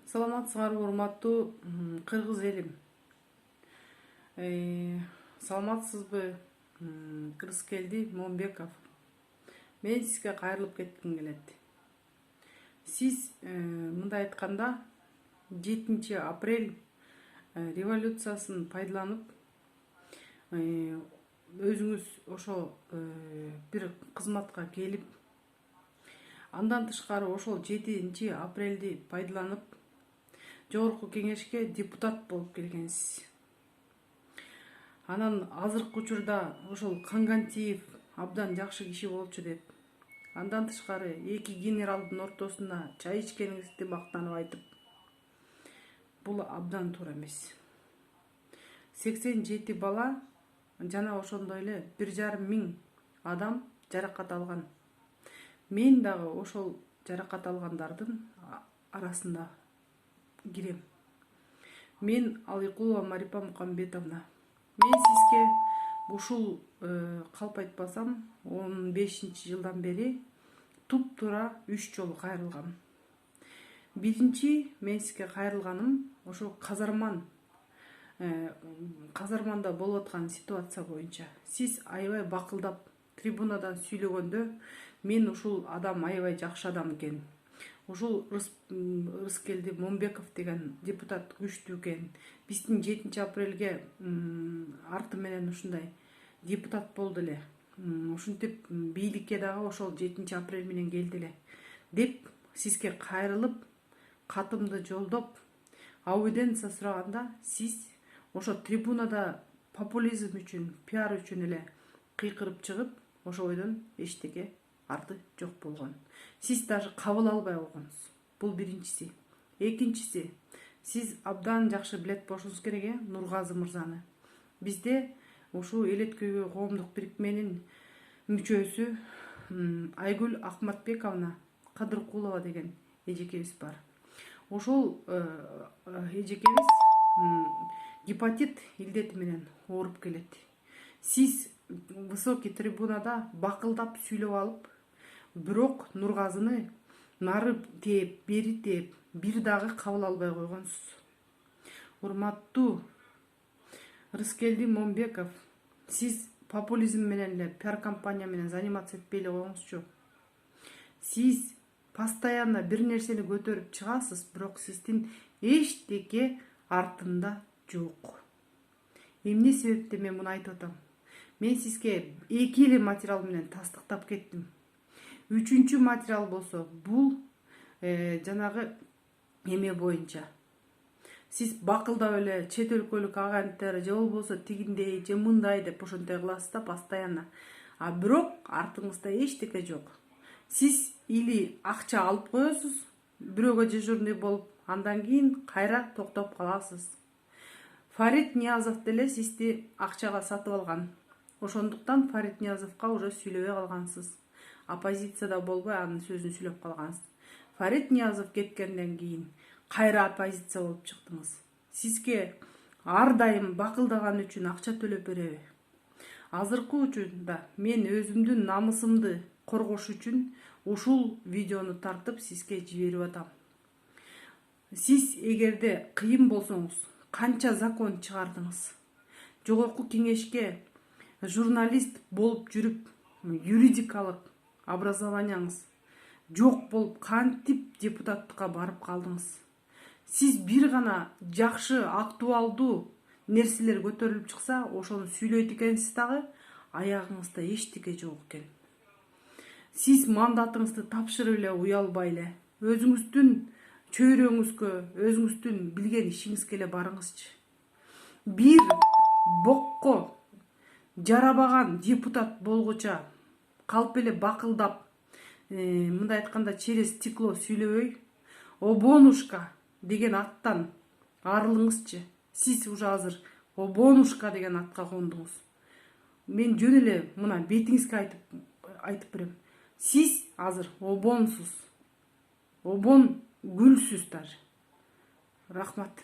Саламатсыңарбы урматтуу кыргыз элим. Саламатсызбы? Рыскелди Момбеков. Мен сизге кайрылып кетким келет. Сиз мындай айтканда 7 апрель революциясын пайдаланып, өзүңүз ошо бир кызматка келип, андан тышкары ошол 7 апрелди пайдаланып жогорку кеңешке депутат болуп келгенсиз. Анан азыркы учурда ошол Кангантиев абдан жакшы киши болчу деп, андан тышкары эки генералдын ортосунда чай ичкениңизди мактанып айтып, бул абдан туура эмес. 87 бала жана ошондой эле 1,5 миң адам жаракат алган. Мен дагы ошол жаракат алгандардын арасында кирем. Мен Алыкулова Марипа Мукамбетовна. Мен сизге ушул калп айтпасам 15-жылдан бери туп-туура 3 жолу кайрылгам. Биринчи мен сизге кайрылганым ошо казарманда болуп аткан ситуация боюнча. Сиз аябай бакылдап трибунадан сүйлөгөндө мен ушул адам аябай жакшы адам экен. Ушул Рыскелди Момбеков деген депутат күчтүү экен. Биздин 7 апрелге арты менен ушундай депутат болду эле. Ушинтип бийликке дагы ошол 7 апрель менен келди эле деп сизге кайрылып, катымды жолдоп, аудиенция сураганда сиз ошо трибунада популизм үчүн, пиар үчүн эле кыйкырып чыгып, ошо ойдон эчтеке арты жок болгон. Сиз даже кабыл албай койгонсуз. Бул биринчиси. Экинчиси, сиз абдан жакшы билет болушуңуз керек Нургазы мырзаны. Бизде ушул эл өткөргө коомдук бирикменин мүчөсү Айгүл Акматбековна Кадыркулова деген эжекебиз бар. Ошол эжекебиз гепатит илдети менен ооруп келет. Сиз высокий трибунада бакылдап сүйлөп алып, бирок Нургазыны нары тээп, бери тээп, бир дагы кабыл албай койгонсуз. Урматтуу Рыскелди Момбеков, сиз популизм менен эле, пиар компания менен заниматься этпей эле коюңузчу. Сиз постоянно бир нерсени көтөрүп чыгасыз, бирок сиздин эчтеке артында жок. Эмне себептен мен муну айтып атам? Мен сизге 2 эле материал менен тастыктап кеттим. 3-чү материал болсо бул жанагы эме боюнча. Сиз бакылдап эле чет өлкөлүк агенттер же болбосо тигиндей же мындай деп ошонтой кыласыз да постоянно. А бирок артыңызда эчтеке жок. Сиз или акча алып коесуз, бирөөгө дежурный болуп, андан кийин кайра токтоп каласыз. Фарид Ниязов деле сизди акчага сатып алган. Ошондуктан Фарид Ниязовго уже сүйлөбөй калгансыз. Оппозицияда болбой анын сөзүн сүйлөп калгансыз. Фарид Ниязов кеткенден кийин кайра оппозиция болуп чыктыңыз. Сизге ар дайым бакылдаган үчүн акча төлөп береби? Азыркы учурда мен өзүмдүн намысымды коргош үчүн ушул видеону тартып сизге жиберип атам. Сиз эгерде кыйын болсоңуз, канча закон чыгардыңыз? Жогорку кеңешке журналист болуп жүрүп, юридикалык образованияңыз жок болуп, кантип депутаттыкка барып калдыңыз? Сиз бир гана жакшы, актуалдуу нерселер көтөрүлүп чыкса, ошону сүйлөйт экенсиз дагы, аягыңызда эчтеке жок экен. Сиз мандатыңызды тапшырып эле уялбай эле, өзүңүздүн чөйрөңүзгө, өзүңүздүн билген ишиңизге эле барыңызчы. Бир бокко жарабаган депутат болгуча калп эле бакылдап, мындай айтканда через стекло сүйлөбөй, Обонушка деген аттан арылыңызчы. Сиз уже азыр Обонушка деген атка кондуңуз. Мен жөн эле мына бетиңизге айтып берем. Сиз азыр обонсуз. Обон гүлсүз даже. Рахмат.